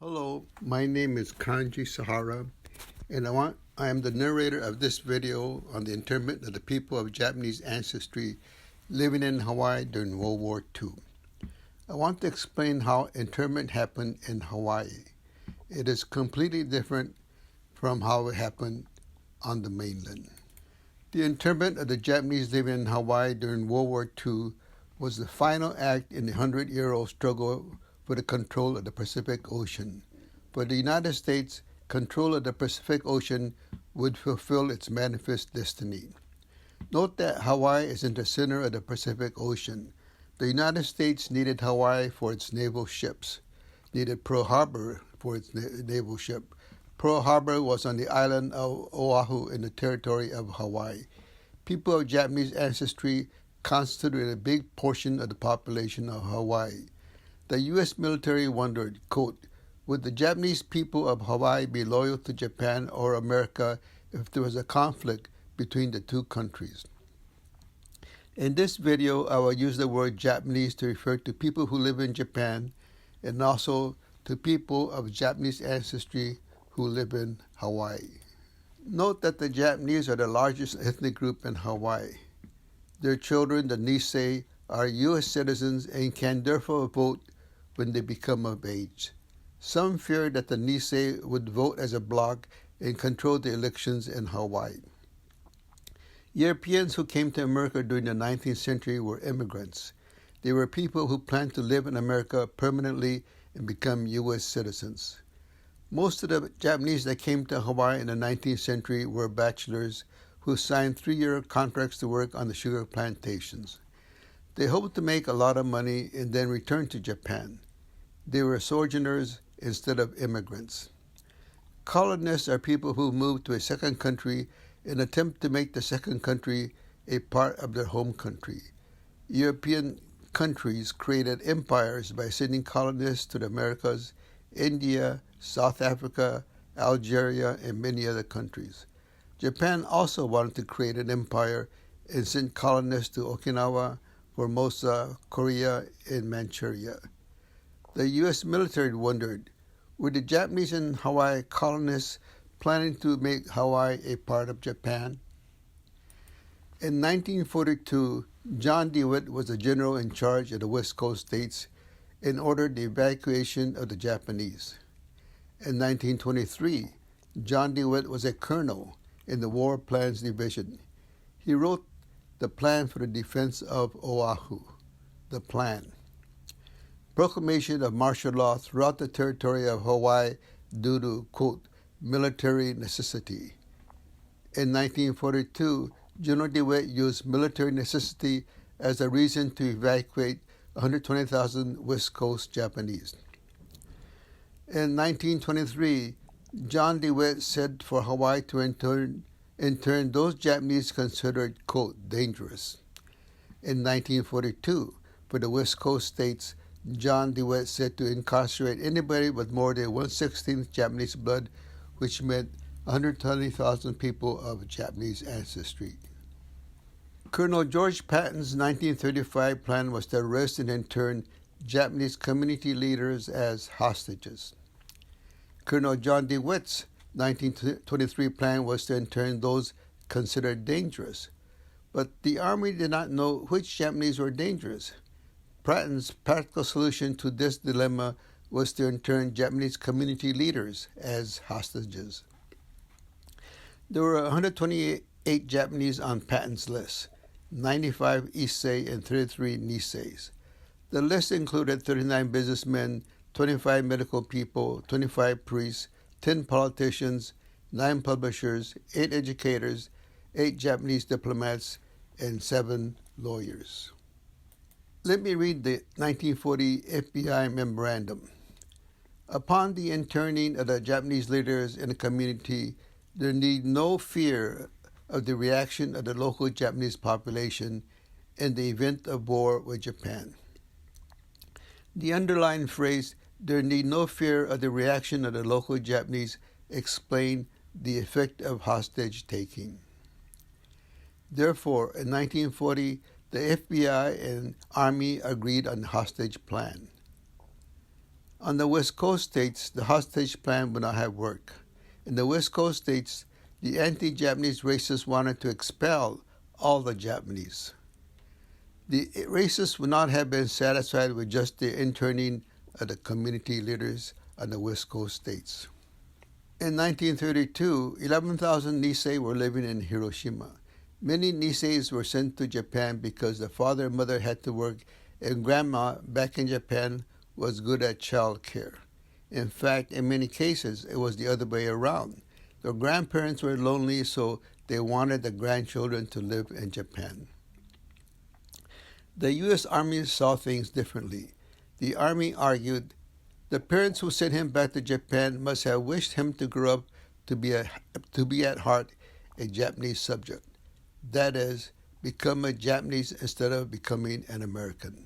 Hello, my name is Kanji Sahara, and I am the narrator of this video on the internment of the people of Japanese ancestry living in Hawaii during World War II. I want to explain how internment happened in Hawaii. It is completely different from how it happened on the mainland. The internment of the Japanese living in Hawaii during World War II was the final act in the 100-year-old struggle for the control of the Pacific Ocean. For the United States, control of the Pacific Ocean would fulfill its manifest destiny. Note that Hawaii is in the center of the Pacific Ocean. The United States needed Hawaii for its naval ships, needed Pearl Harbor for its naval ship. Pearl Harbor was on the island of Oahu in the territory of Hawaii. People of Japanese ancestry constituted a big portion of the population of Hawaii. The U.S. military wondered, quote, would the Japanese people of Hawaii be loyal to Japan or America if there was a conflict between the two countries? In this video, I will use the word Japanese to refer to people who live in Japan and also to people of Japanese ancestry who live in Hawaii. Note that the Japanese are the largest ethnic group in Hawaii. Their children, the Nisei, are U.S. citizens and can therefore vote when they become of age. Some fear that the Nisei would vote as a bloc and control the elections in Hawaii. Europeans who came to America during the 19th century were immigrants. They were people who planned to live in America permanently and become U.S. citizens. Most of the Japanese that came to Hawaii in the 19th century were bachelors who signed 3-year contracts to work on the sugar plantations. They hoped to make a lot of money and then return to Japan. They were sojourners instead of immigrants. Colonists are people who move to a second country and attempt to make the second country a part of their home country. European countries created empires by sending colonists to the Americas, India, South Africa, Algeria, and many other countries. Japan also wanted to create an empire and sent colonists to Okinawa, Formosa, Korea, and Manchuria. The U.S. military wondered, were the Japanese and Hawaii colonists planning to make Hawaii a part of Japan? In 1942, John DeWitt was the general in charge of the West Coast states and ordered the evacuation of the Japanese. In 1923, John DeWitt was a colonel in the War Plans Division. He wrote the plan for the defense of Oahu, the plan. Proclamation of martial law throughout the territory of Hawaii due to, quote, military necessity. In 1942, General DeWitt used military necessity as a reason to evacuate 120,000 West Coast Japanese. In 1923, John DeWitt said for Hawaii to intern those Japanese considered, quote, dangerous. In 1942, for the West Coast states, John DeWitt said to incarcerate anybody with more than 1/16 Japanese blood, which meant 120,000 people of Japanese ancestry. Colonel George Patton's 1935 plan was to arrest and intern Japanese community leaders as hostages. Colonel John DeWitt's 1923 plan was to intern those considered dangerous, but the Army did not know which Japanese were dangerous. Patton's practical solution to this dilemma was to intern Japanese community leaders as hostages. There were 128 Japanese on Patton's list, 95 Issei and 33 Niseis. The list included 39 businessmen, 25 medical people, 25 priests, 10 politicians, 9 publishers, 8 educators, 8 Japanese diplomats, and 7 lawyers. Let me read the 1940 FBI memorandum. Upon the interning of the Japanese leaders in the community, there need no fear of the reaction of the local Japanese population in the event of war with Japan. The underlying phrase, there need no fear of the reaction of the local Japanese, explained the effect of hostage taking. Therefore, in 1940, the FBI and Army agreed on the hostage plan. On the West Coast states, the hostage plan would not have worked. In the West Coast states, the anti-Japanese racists wanted to expel all the Japanese. The racists would not have been satisfied with just the interning of the community leaders on the West Coast states. In 1932, 11,000 Nisei were living in Hiroshima. Many Niseis were sent to Japan because the father and mother had to work, and grandma back in Japan was good at child care. In fact, in many cases, it was the other way around. The grandparents were lonely, so they wanted the grandchildren to live in Japan. The U.S. Army saw things differently. The Army argued the parents who sent him back to Japan must have wished him to grow up to be at heart a Japanese subject. That is, become a Japanese instead of becoming an American.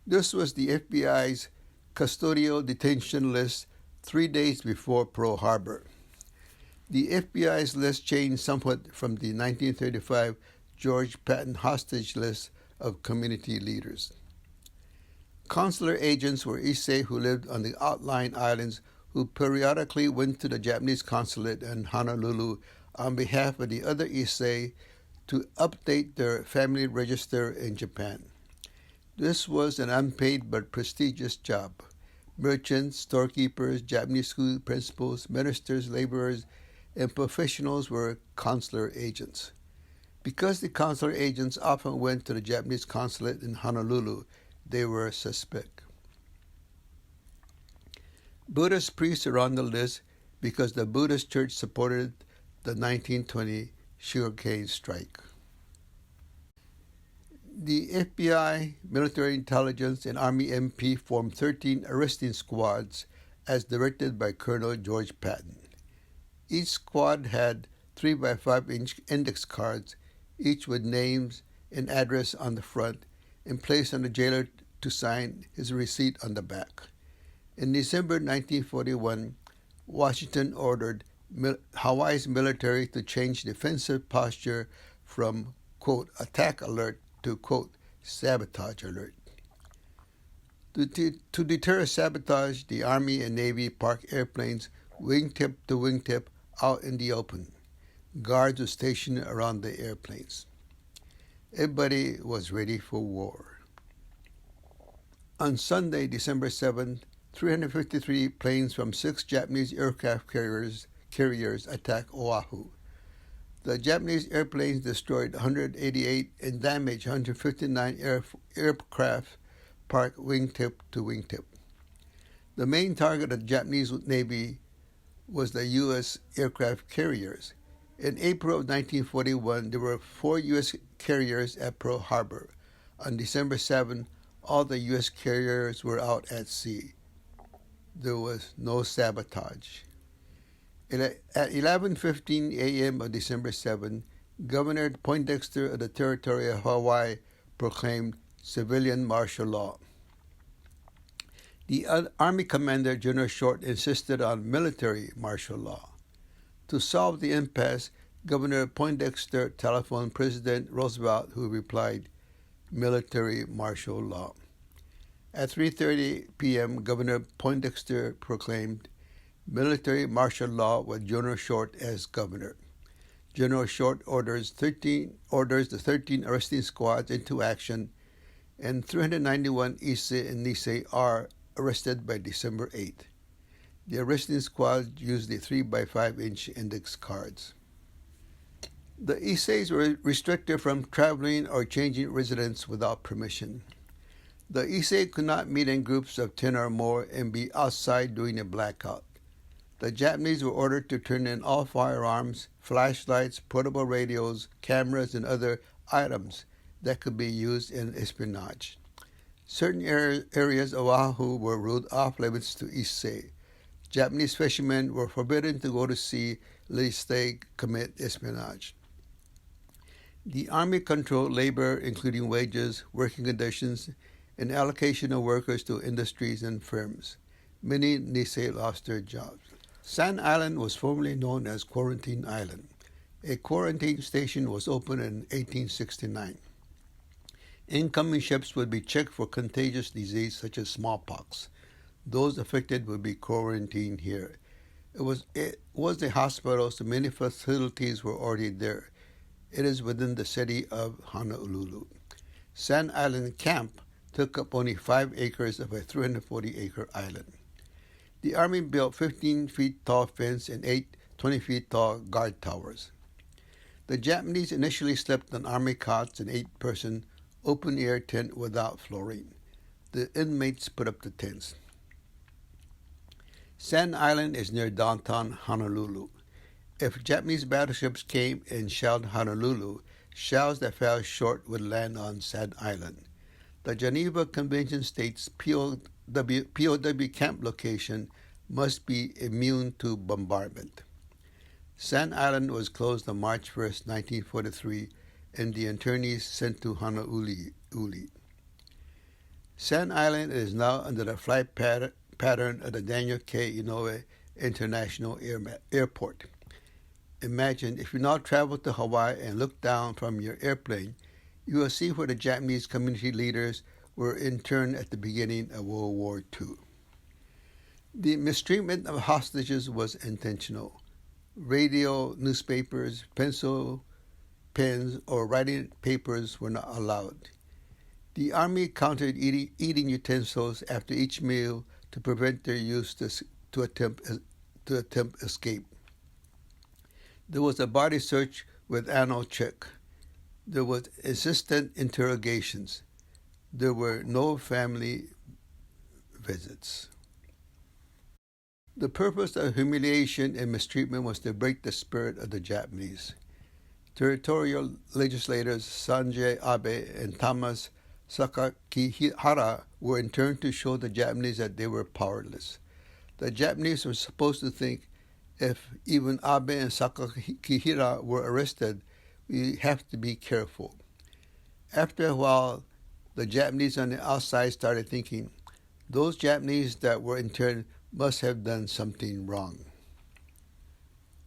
This was the FBI's custodial detention list 3 days before Pearl Harbor. The FBI's list changed somewhat from the 1935 George Patton hostage list of community leaders. Consular agents were Issei who lived on the outlying islands who periodically went to the Japanese consulate in Honolulu on behalf of the other Issei to update their family register in Japan. This was an unpaid but prestigious job. Merchants, storekeepers, Japanese school principals, ministers, laborers, and professionals were consular agents. Because the consular agents often went to the Japanese consulate in Honolulu, they were suspect. Buddhist priests are on the list because the Buddhist church supported the 1920 sugarcane strike. The FBI, military intelligence, and Army MP formed 13 arresting squads as directed by Colonel George Patton. Each squad had 3x5-inch index cards, each with names and address on the front, and placed on the jailer to sign his receipt on the back. In December 1941, Washington ordered Hawaii's military to change defensive posture from, quote, attack alert to, quote, sabotage alert. To deter sabotage, the Army and Navy parked airplanes wingtip to wingtip out in the open. Guards were stationed around the airplanes. Everybody was ready for war. On Sunday, December 7th, 353 planes from 6 Japanese aircraft carriers attacked Oahu. The Japanese airplanes destroyed 188 and damaged 159 aircraft parked wingtip to wingtip. The main target of the Japanese Navy was the U.S. aircraft carriers. In April of 1941, there were 4 U.S. carriers at Pearl Harbor. On December 7, all the U.S. carriers were out at sea. There was no sabotage. At 11:15 a.m. of December 7, Governor Poindexter of the Territory of Hawaii proclaimed civilian martial law. The Army Commander, General Short, insisted on military martial law. To solve the impasse, Governor Poindexter telephoned President Roosevelt, who replied, military martial law. At 3:30 p.m., Governor Poindexter proclaimed military martial law with General Short as governor. General Short orders the 13 arresting squads into action, and 391 Issei and Nisei are arrested by December 8. The arresting squad used the 3x5-inch index cards. The Isseis were restricted from traveling or changing residence without permission. The Issei could not meet in groups of 10 or more and be outside during a blackout. The Japanese were ordered to turn in all firearms, flashlights, portable radios, cameras, and other items that could be used in espionage. Certain areas of Oahu were ruled off limits to Issei. Japanese fishermen were forbidden to go to sea lest they commit espionage. The Army controlled labor, including wages, working conditions, and allocation of workers to industries and firms. Many Nisei lost their jobs. Sand Island was formerly known as Quarantine Island. A quarantine station was opened in 1869. Incoming ships would be checked for contagious disease such as smallpox. Those affected would be quarantined here. It was a hospital, so many facilities were already there. It is within the city of Honolulu. Sand Island Camp took up only 5 acres of a 340-acre island. The Army built 15 feet tall fence and 8 20 feet tall guard towers. The Japanese initially slept on army cots and 8-person open-air tent without flooring. The inmates put up the tents. Sand Island is near downtown Honolulu. If Japanese battleships came and shelled Honolulu, shells that fell short would land on Sand Island. The Geneva Convention states POW camp location must be immune to bombardment. Sand Island was closed on March 1st, 1943, and the internees sent to Honolulu. Sand Island is now under the flight pattern of the Daniel K. Inouye International Airport. Imagine if you now travel to Hawaii and look down from your airplane, you will see where the Japanese community leaders were interned at the beginning of World War II. The mistreatment of hostages was intentional. Radio, newspapers, pencil, pens, or writing papers were not allowed. The Army counted eating utensils after each meal to prevent their use to attempt escape. There was a body search with anal check. There was insistent interrogations. There were no family visits. The purpose of humiliation and mistreatment was to break the spirit of the Japanese. Territorial legislators Sanjay Abe and Thomas Sakakihara were interned to show the Japanese that they were powerless. The Japanese were supposed to think, if even Abe and Sakakihara were arrested, we have to be careful. After a while, the Japanese on the outside started thinking, those Japanese that were interned must have done something wrong.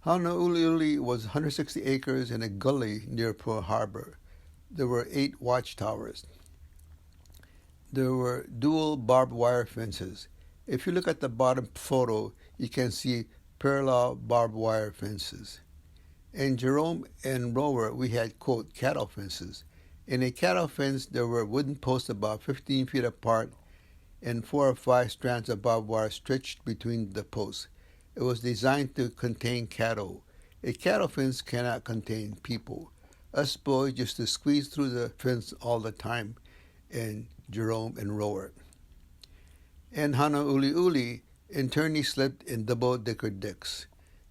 Honolulu was 160 acres in a gully near Pearl Harbor. There were 8 watchtowers. There were dual barbed wire fences. If you look at the bottom photo, you can see parallel barbed wire fences. In Jerome and Rower, we had, quote, cattle fences. In a cattle fence, there were wooden posts about 15 feet apart and 4 or 5 strands of barbed wire stretched between the posts. It was designed to contain cattle. A cattle fence cannot contain people. Us boys used to squeeze through the fence all the time in Jerome and Rower. In Honolulu, internees slept in double-decker decks.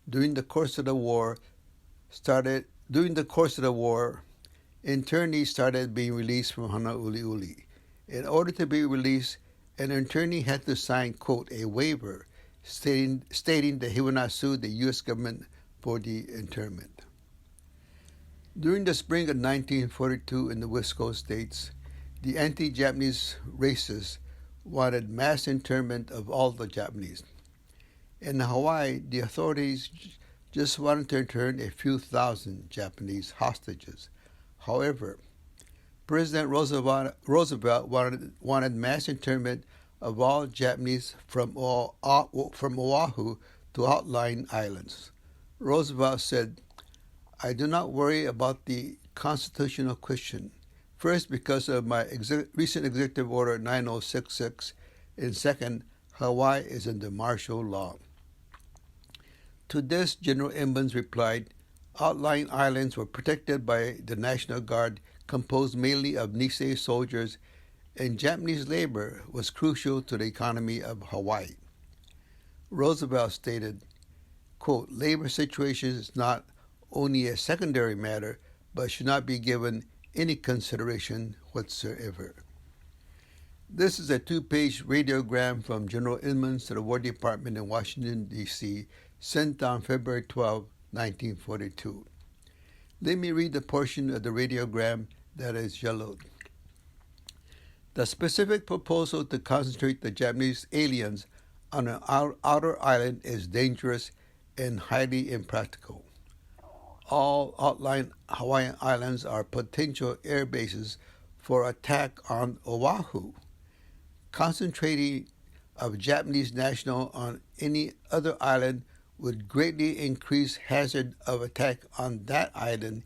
During the course of the war, internees started being released from Honolulu. In order to be released, an internee had to sign, quote, a waiver stating that he would not sue the U.S. government for the internment. During the spring of 1942 in the West Coast states, the anti-Japanese racists wanted mass internment of all the Japanese. In Hawaii, the authorities just wanted to intern a few thousand Japanese hostages. However, President Roosevelt wanted mass internment of all Japanese from Oahu to outlying islands. Roosevelt said, I do not worry about the constitutional question. First, because of my recent Executive Order 9066, and second, Hawaii is under martial law. To this, General Emmons replied, outlying islands were protected by the National Guard composed mainly of Nisei soldiers, and Japanese labor was crucial to the economy of Hawaii. Roosevelt stated, quote, labor situation is not only a secondary matter, but should not be given any consideration whatsoever. This is a 2-page radiogram from General Emmons to the War Department in Washington, D.C., sent on February 12, 1942. Let me read the portion of the radiogram that is yellowed. The specific proposal to concentrate the Japanese aliens on an outer island is dangerous and highly impractical. All outlying Hawaiian islands are potential air bases for attack on Oahu. Concentrating of Japanese nationals on any other island would greatly increase hazard of attack on that island,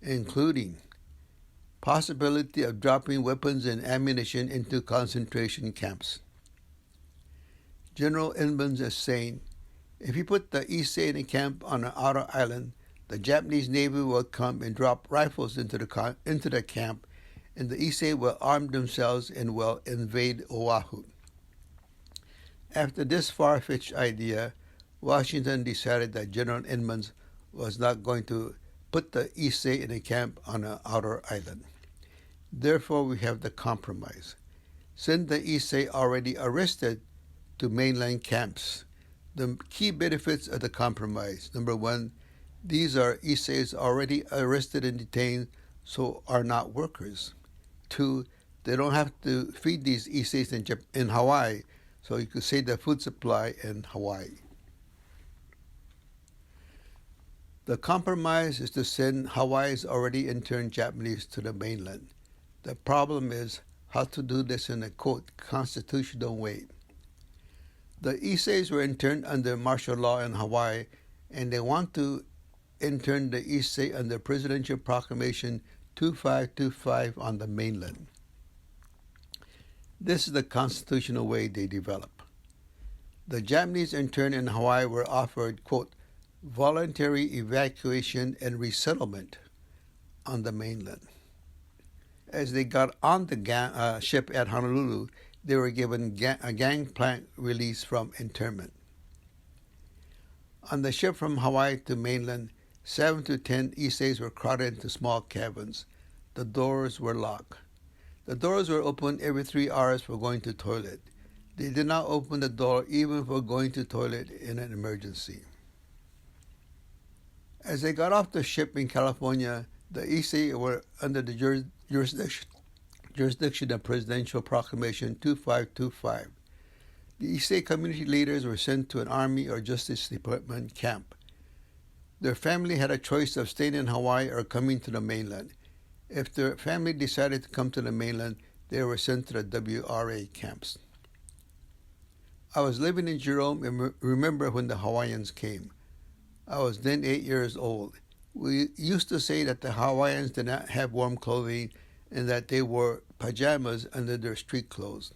including possibility of dropping weapons and ammunition into concentration camps. General Inman is saying, if you put the Issei in a camp on an outer island, the Japanese Navy will come and drop rifles into the camp, and the Issei will arm themselves and will invade Oahu. After this far-fetched idea, Washington decided that General Inman was not going to put the Issei in a camp on an outer island. Therefore, we have the compromise. Send the Issei already arrested to mainland camps. The key benefits of the compromise. Number one, these are Isseis already arrested and detained, so are not workers. Two, they don't have to feed these Isseis in Hawaii, so you could save the food supply in Hawaii. The compromise is to send Hawaii's already interned Japanese to the mainland. The problem is how to do this in a, quote, constitutional way. The Isseis were interned under martial law in Hawaii, and they want to intern the Issei under Presidential Proclamation 2525 on the mainland. This is the constitutional way they develop. The Japanese interned in Hawaii were offered, quote, voluntary evacuation and resettlement on the mainland. As they got on the ship at Honolulu, they were given a gangplank release from internment. On the ship from Hawaii to mainland, 7 to 10 Isseis were crowded into small cabins. The doors were locked. The doors were opened every 3 hours for going to toilet. They did not open the door even for going to toilet in an emergency. As they got off the ship in California, the Issei were under the jurisdiction of Presidential Proclamation 2525. The Issei community leaders were sent to an Army or Justice Department camp. Their family had a choice of staying in Hawaii or coming to the mainland. If their family decided to come to the mainland, they were sent to the WRA camps. I was living in Jerome and remember when the Hawaiians came. I was then 8 years old. We used to say that the Hawaiians did not have warm clothing and that they wore pajamas under their street clothes.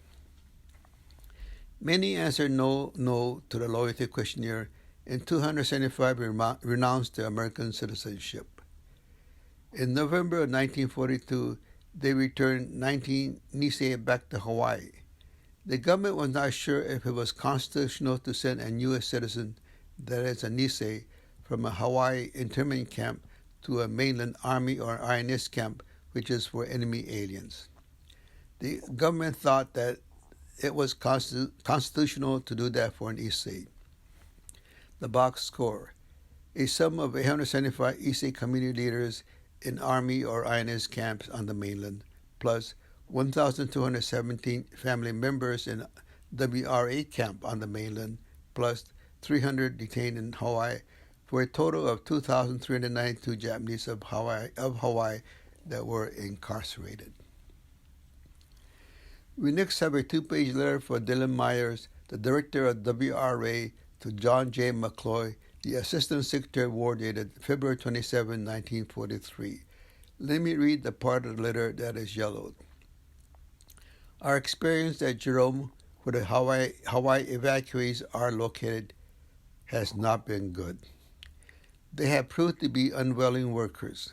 Many answered no to the loyalty questionnaire, and 275 renounced their American citizenship. In November of 1942, they returned 19 Nisei back to Hawaii. The government was not sure if it was constitutional to send a U.S. citizen, that is a Nisei, from a Hawaii internment camp to a mainland Army or INS camp, which is for enemy aliens. The government thought that it was constitutional to do that for an Issei. The box score. A sum of 875 Issei community leaders in Army or INS camps on the mainland, plus 1,217 family members in WRA camp on the mainland, plus 300 detained in Hawaii, for a total of 2,392 Japanese of Hawaii that were incarcerated. We next have a 2-page letter for Dylan Myers, the director of WRA, to John J. McCloy, the Assistant Secretary of War, dated February 27, 1943. Let me read the part of the letter that is yellowed. Our experience at Jerome, where the Hawaii evacuees are located, has not been good. They have proved to be unwilling workers,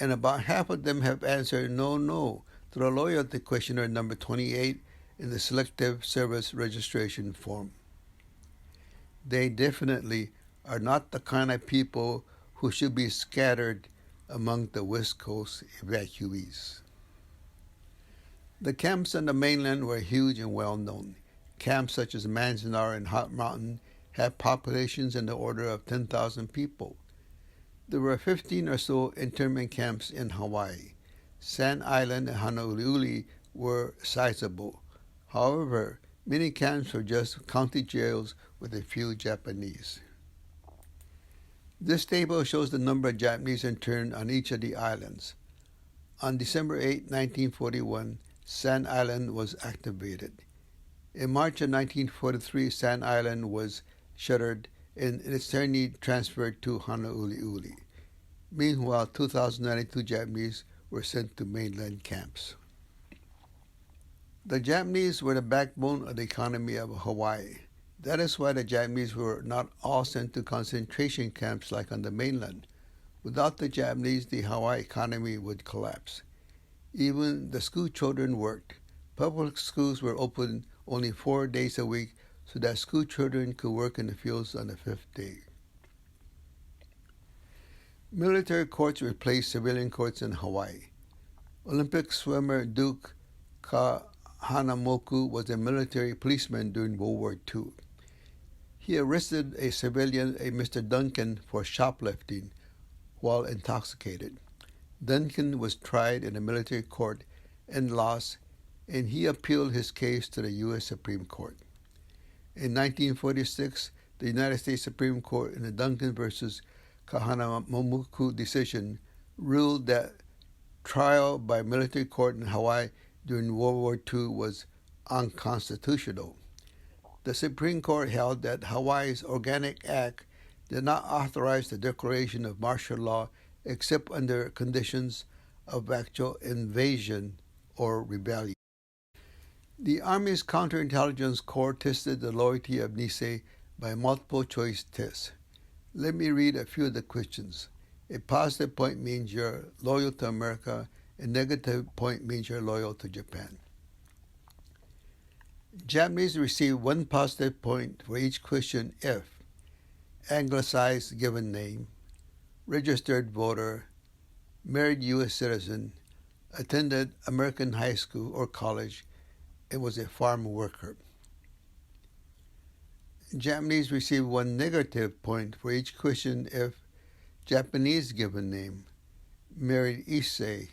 and about half of them have answered no to the loyalty questionnaire number 28 in the Selective Service Registration Form. They definitely are not the kind of people who should be scattered among the West Coast evacuees. The camps on the mainland were huge and well known. Camps such as Manzanar and Hot Mountain had populations in the order of 10,000 people. There were 15 or so internment camps in Hawaii. Sand Island and Honolulu were sizable. However, many camps were just county jails with a few Japanese. This table shows the number of Japanese interned on each of the islands. On December 8, 1941, Sand Island was activated. In March of 1943, Sand Island was shuttered and its tyranny transferred to Honolulu. Meanwhile, 2,092 Japanese were sent to mainland camps. The Japanese were the backbone of the economy of Hawaii. That is why the Japanese were not all sent to concentration camps like on the mainland. Without the Japanese, the Hawaii economy would collapse. Even the school children worked. Public schools were open only 4 days a week so that school children could work in the fields on the fifth day. Military courts replaced civilian courts in Hawaii. Olympic swimmer Duke Kahanamoku was a military policeman during World War II. He arrested a civilian, a Mr. Duncan, for shoplifting while intoxicated. Duncan was tried in a military court and lost, and he appealed his case to the U.S. Supreme Court. In 1946, the United States Supreme Court in the Duncan versus Kahanamoku decision ruled that trial by military court in Hawaii during World War II was unconstitutional. The Supreme Court held that Hawaii's Organic Act did not authorize the declaration of martial law except under conditions of actual invasion or rebellion. The Army's Counterintelligence Corps tested the loyalty of Nisei by multiple choice tests. Let me read a few of the questions. A positive point means you're loyal to America. A negative point means you're loyal to Japan. Japanese receive 1 positive point for each question if anglicized given name, registered voter, married U.S. citizen, attended American high school or college, and was a farm worker. Japanese receive 1 negative point for each question if Japanese given name, married Issei,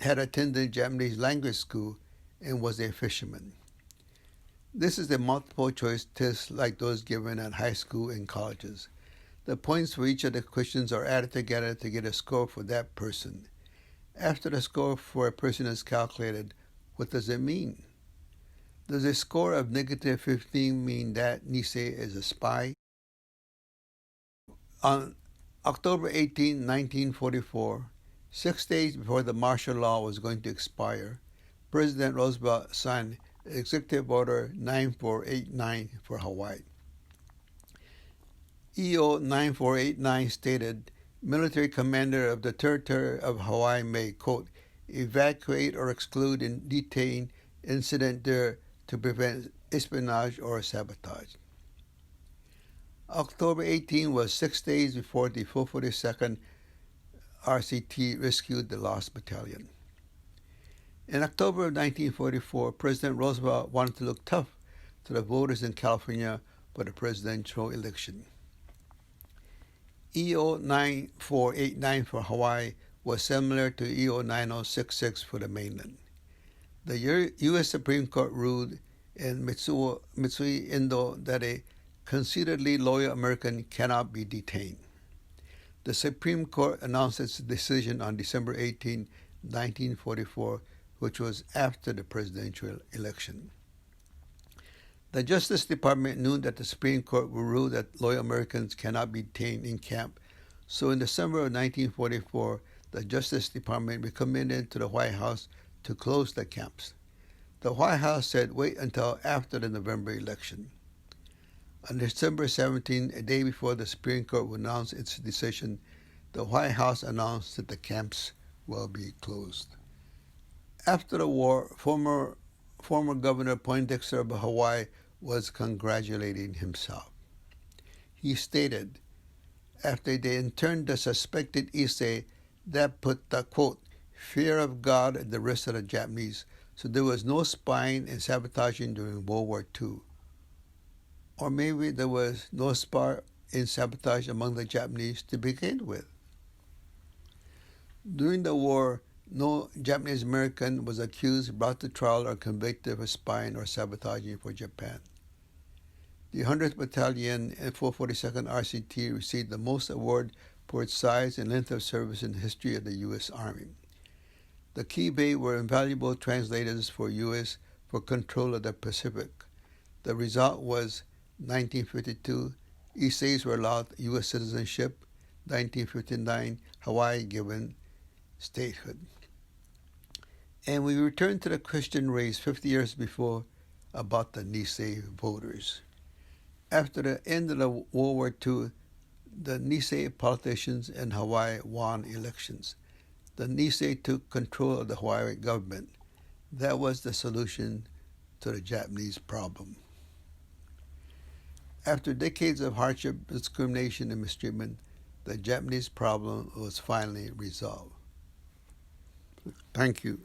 had attended Japanese language school, and was a fisherman. This is a multiple choice test like those given at high school and colleges. The points for each of the questions are added together to get a score for that person. After the score for a person is calculated, what does it mean? Does a score of negative 15 mean that Nisei is a spy? On October 18, 1944, 6 days before the martial law was going to expire, President Roosevelt signed Executive Order 9489 for Hawaii. EO 9489 stated, military commander of the Territory of Hawaii may, quote, evacuate or exclude and detain incident there to prevent espionage or sabotage. October 18 was 6 days before the 442nd RCT rescued the lost battalion. In October of 1944, President Roosevelt wanted to look tough to the voters in California for the presidential election. EO 9489 for Hawaii was similar to EO 9066 for the mainland. The U.S. Supreme Court ruled in Mitsui Indo that a conceitedly loyal American cannot be detained. The Supreme Court announced its decision on December 18, 1944, which was after the presidential election. The Justice Department knew that the Supreme Court would rule that loyal Americans cannot be detained in camp, so in December of 1944, the Justice Department recommended to the White House to close the camps. The White House said wait until after the November election. On December 17, a day before the Supreme Court would announce its decision, the White House announced that the camps will be closed. After the war, former Governor Poindexter of Hawaii was congratulating himself. He stated, after they interned the suspected Issei, that put the, quote, fear of God in the rest of the Japanese, so there was no spying and sabotaging during World War II. Or maybe there was no spy and sabotage among the Japanese to begin with. During the war, no Japanese American was accused, brought to trial, or convicted of spying or sabotaging for Japan. The 100th Battalion and 442nd RCT received the most award for its size and length of service in the history of the U.S. Army. The Kibe were invaluable translators for U.S. for control of the Pacific. The result was 1952, East Asians were allowed U.S. citizenship. 1959, Hawaii given statehood. And we return to the question raised 50 years before about the Nisei voters. After the end of the World War II, the Nisei politicians in Hawaii won elections. The Nisei took control of the Hawaii government. That was the solution to the Japanese problem. After decades of hardship, discrimination, and mistreatment, the Japanese problem was finally resolved. Thank you.